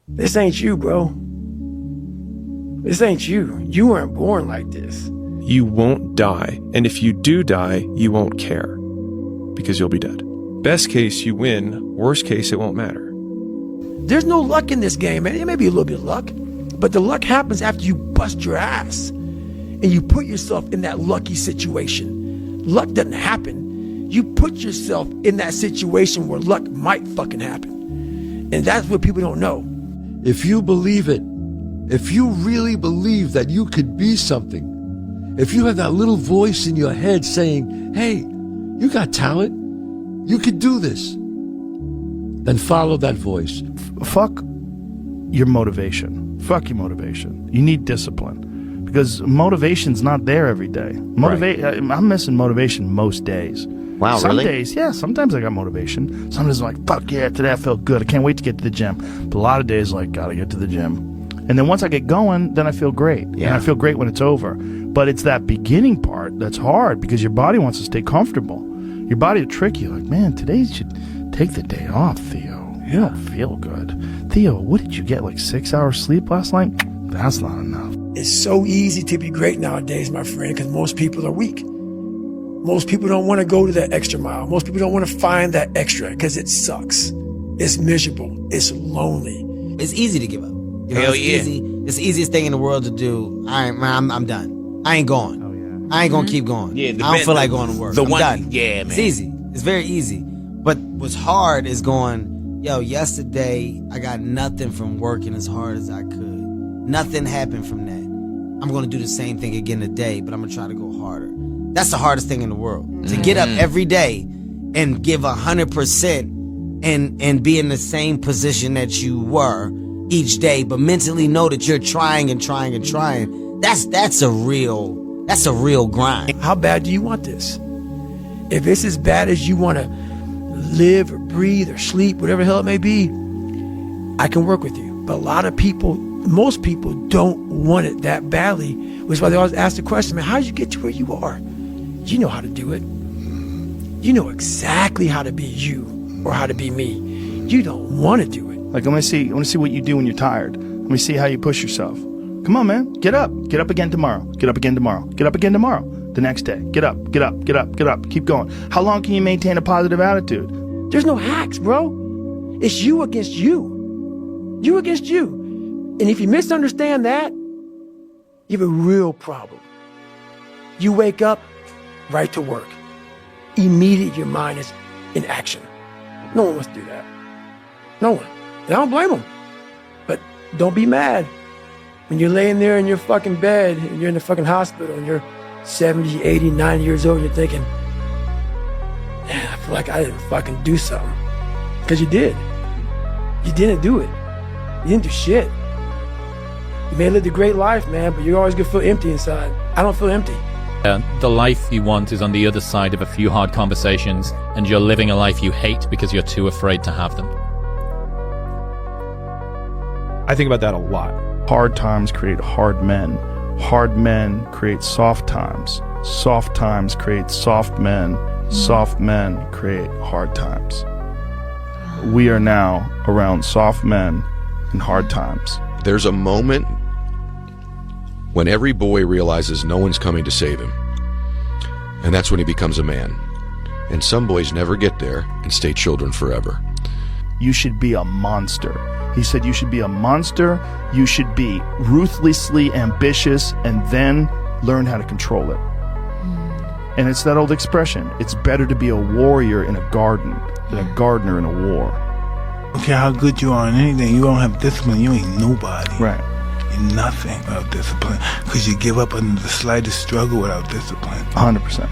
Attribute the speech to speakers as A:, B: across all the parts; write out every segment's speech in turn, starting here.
A: This ain't you, bro. This ain't you. You weren't born like this.
B: You won't die, and if you do die, you won't care, because you'll be dead. Best case, you win. Worst case, it won't matter.
A: There's no luck in this game, man. It may be a little bit of luck, but the luck happens after you bust your ass and you put yourself in that lucky situation. Luck doesn't happen. You put yourself in that situation where luck might fucking happen. And that's what people don't know.
C: If you believe it, if you really believe that you could be something, if you have that little voice in your head saying, hey, you got talent, you could do this, then follow that voice.
D: Fuck your motivation. Fuck your motivation. You need discipline, because motivation's not there every day. I'm missing motivation most days.
E: Wow,
D: Some
E: really?
D: days, yeah, sometimes I got motivation. Sometimes I'm like, fuck yeah, today I felt good. I can't wait to get to the gym. But a lot of days, like, gotta get to the gym. And then once I get going, then I feel great.
E: Yeah.
D: And I feel great when it's over. But it's that beginning part that's hard, because your body wants to stay comfortable. Your body will trick you, like, man, today you should take the day off, Theo. You don't feel good. Theo, what did you get, like 6 hours sleep last night? That's not enough.
A: It's so easy to be great nowadays, my friend, because most people are weak. Most people don't want to go to that extra mile. Most people don't want to find that extra because it sucks. It's miserable. It's lonely.
F: It's easy to give up. You know,
E: Hell
F: it's
E: yeah.
F: easy. It's the easiest thing in the world to do. I'm done. I ain't going.
D: Oh, yeah.
F: I ain't gonna keep going.
E: Yeah,
F: I don't feel like going to work. I'm done.
E: Yeah, man.
F: It's easy. It's very easy. But what's hard is going, yo, yesterday I got nothing from working as hard as I could. Nothing happened from that. I'm gonna do the same thing again today, but I'm gonna try to go harder. That's the hardest thing in the world. To get up every day and give 100% and be in the same position that you were each day, but mentally know that you're trying and trying and trying. That's a real grind.
A: How bad do you want this? If it's as bad as you want to live or breathe or sleep, whatever the hell it may be, I can work with you. But a lot of people, most people don't want it that badly, which is why they always ask the question, man, how did you get to where you are? You know how to do it. You know exactly how to be you or how to be me. You don't want to do it.
D: Like, I want to see what you do when you're tired. Let me see how you push yourself. Come on, man. Get up. Get up again tomorrow. Get up again tomorrow. Get up again tomorrow. The next day. Get up. Get up. Get up. Get up. Keep going. How long can you maintain a positive attitude?
A: There's no hacks, bro. It's you against you. You against you. And if you misunderstand that, you have a real problem. You wake up, right to work. Immediately your mind is in action. No one wants to do that. No one. And I don't blame them. But don't be mad when you're laying there in your fucking bed and you're in the fucking hospital and you're 70, 80, 90 years old and you're thinking, man, I feel like I didn't fucking do something. Because you did. You didn't do it. You didn't do shit. You may have lived a great life, man, but you're always gonna feel empty inside. I don't feel empty.
G: The life you want is on the other side of a few hard conversations, and you're living a life you hate because you're too afraid to have them.
B: I think about that a lot.
D: Hard times create hard men. Hard men create soft times. Soft times create soft men. Soft men create hard times. We are now around soft men and hard times.
H: There's a moment when every boy realizes no one's coming to save him. And that's when he becomes a man. And some boys never get there and stay children forever.
D: You should be a monster. He said you should be a monster, you should be ruthlessly ambitious, and then learn how to control it. And it's that old expression, it's better to be a warrior in a garden than a gardener in a war.
I: I don't care how good you are in anything, you don't have discipline, you ain't nobody.
D: Right.
I: You're nothing without discipline, because you give up under the slightest struggle without discipline.
D: 100%.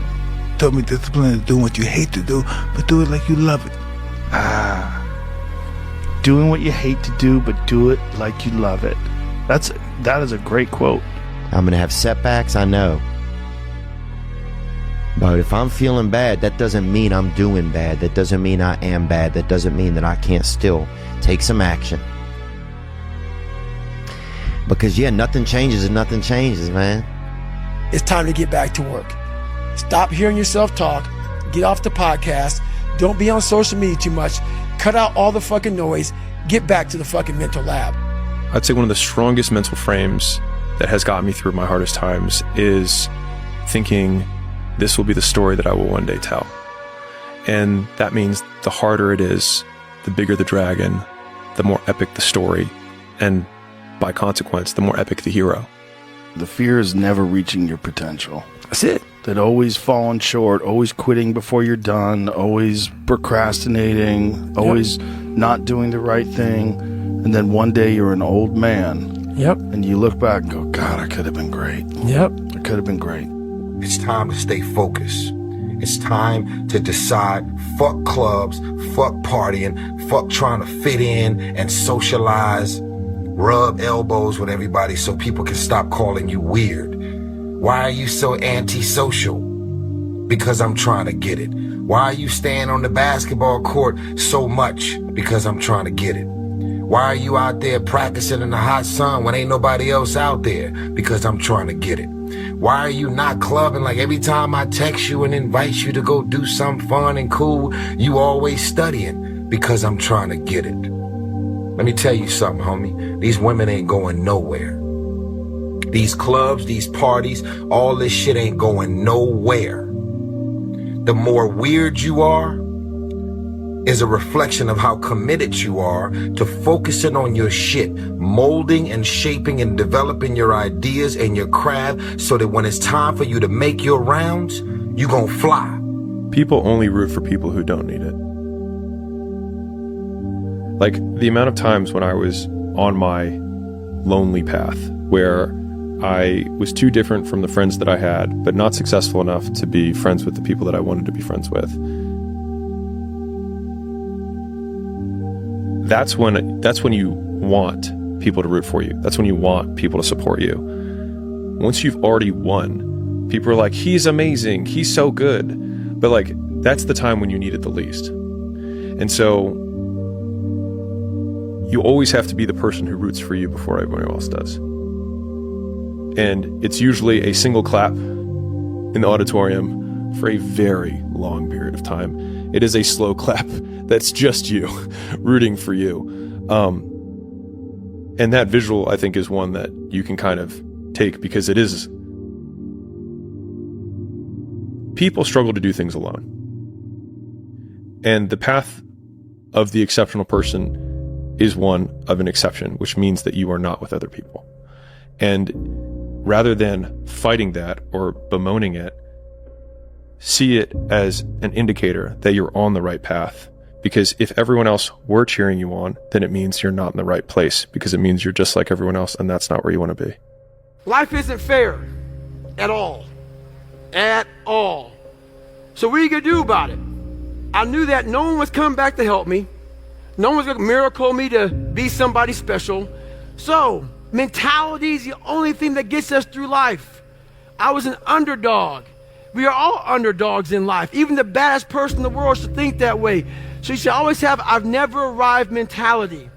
I: Told me discipline is doing what you hate to do, but do it like you love it.
D: Doing what you hate to do, but do it like you love it. That is a great quote.
E: I'm gonna have setbacks, I know. But if I'm feeling bad, that doesn't mean I'm doing bad. That doesn't mean I am bad. That doesn't mean that I can't still take some action. Because, yeah, nothing changes and nothing changes, man.
A: It's time to get back to work. Stop hearing yourself talk. Get off the podcast. Don't be on social media too much. Cut out all the fucking noise. get back to the fucking mental lab.
B: I'd say one of the strongest mental frames that has got me through my hardest times is thinking this will be the story that I will one day tell. And that means the harder it is, the bigger the dragon, the more epic the story, and by consequence, the more epic the hero.
D: The fear is never reaching your potential.
A: That's it.
D: That always falling short, always quitting before you're done, always procrastinating, always not doing the right thing. And then one day you're an old man.
A: Yep.
D: And you look back and go, God, I could have been great.
A: Yep.
D: I could have been great.
J: It's time to stay focused. It's time to decide, fuck clubs, fuck partying, fuck trying to fit in and socialize, rub elbows with everybody so people can stop calling you weird. Why are you so antisocial? Because I'm trying to get it. Why are you staying on the basketball court so much? Because I'm trying to get it. Why are you out there practicing in the hot sun when ain't nobody else out there? Because I'm trying to get it. Why are you not clubbing like every time I text you and invite you to go do something fun and cool, you always studying? Because I'm trying to get it. Let me tell you something, homie. These women ain't going nowhere. These clubs, these parties, all this shit ain't going nowhere. The more weird you are is a reflection of how committed you are to focusing on your shit, molding and shaping and developing your ideas and your craft so that when it's time for you to make your rounds, you gon' fly.
B: People only root for people who don't need it. Like the amount of times when I was on my lonely path where I was too different from the friends that I had, but not successful enough to be friends with the people that I wanted to be friends with. That's when you want people to root for you. That's when you want people to support you. Once you've already won, people are like, he's amazing, he's so good. But like, that's the time when you need it the least. And so you always have to be the person who roots for you before everyone else does. And it's usually a single clap in the auditorium for a very long period of time. It is a slow clap that's just you rooting for you. And that visual, I think, is one that you can kind of take because it is. People struggle to do things alone. And the path of the exceptional person is one of an exception, which means that you are not with other people. And rather than fighting that or bemoaning it, see it as an indicator that you're on the right path. Because if everyone else were cheering you on, then it means you're not in the right place, because it means you're just like everyone else, and that's not where you want to be.
A: Life isn't fair at all. At all. So what are you going to do about it? I knew that no one was coming back to help me. No one was going to miracle me to be somebody special. So mentality is the only thing that gets us through life. I was an underdog. We are all underdogs in life. Even the baddest person in the world should think that way. So you should always have I've never arrived mentality.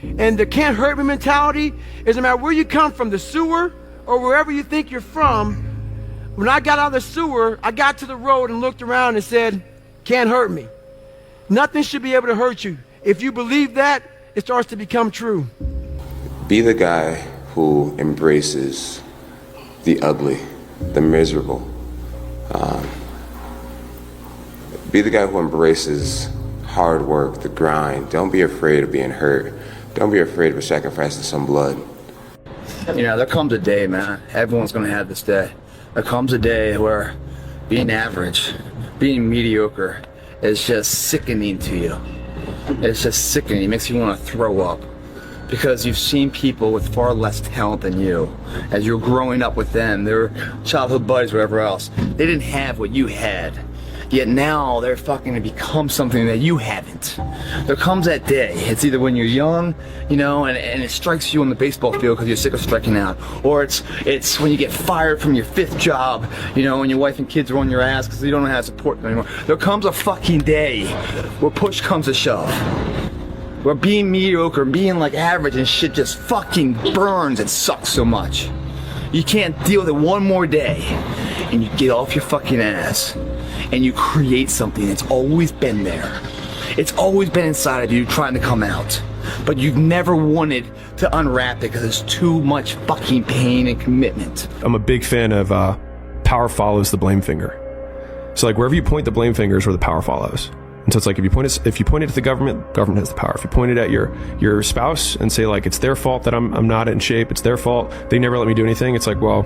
A: And the can't hurt me mentality is no matter where you come from, the sewer or wherever you think you're from. When I got out of the sewer, I got to the road and looked around and said, can't hurt me. Nothing should be able to hurt you. If you believe that, it starts to become true.
K: Be the guy who embraces the ugly, the miserable. Be the guy who embraces hard work, the grind. Don't be afraid of being hurt. Don't be afraid of sacrificing some blood.
L: You know, there comes a day, man. Everyone's gonna have this day. There comes a day where being average, being mediocre is just sickening to you. It's just sickening. It makes you want to throw up. Because you've seen people with far less talent than you. As you're growing up with them, their childhood buddies, whatever else, they didn't have what you had. Yet now they're fucking to become something that you haven't. There comes that day. It's either when you're young, you know, and it strikes you on the baseball field because you're sick of striking out, or it's when you get fired from your 5th job, you know, and your wife and kids are on your ass because you don't know how to support them anymore. There comes a fucking day where push comes to shove. Where being mediocre, being like average and shit just fucking burns and sucks so much. You can't deal with it one more day, and you get off your fucking ass, and you create something that's always been there. It's always been inside of you trying to come out. but you've never wanted to unwrap it because it's too much fucking pain and commitment.
B: I'm a big fan of power follows the blame finger. So like wherever you point the blame finger is where the power follows. And so it's like if you point it at the government, government has the power. If you point it at your spouse and say like it's their fault that I'm not in shape, it's their fault, they never let me do anything, it's like, well,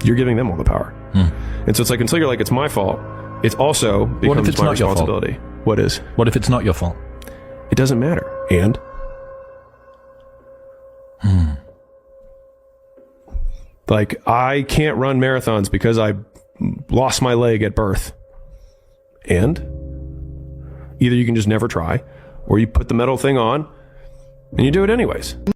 B: you're giving them all the power. And so it's like until you're like it's my fault, it also becomes my responsibility. What is?
G: What if it's not your fault?
B: It doesn't matter. And like I can't run marathons because I lost my leg at birth. And either you can just never try, or you put the metal thing on and you do it anyways.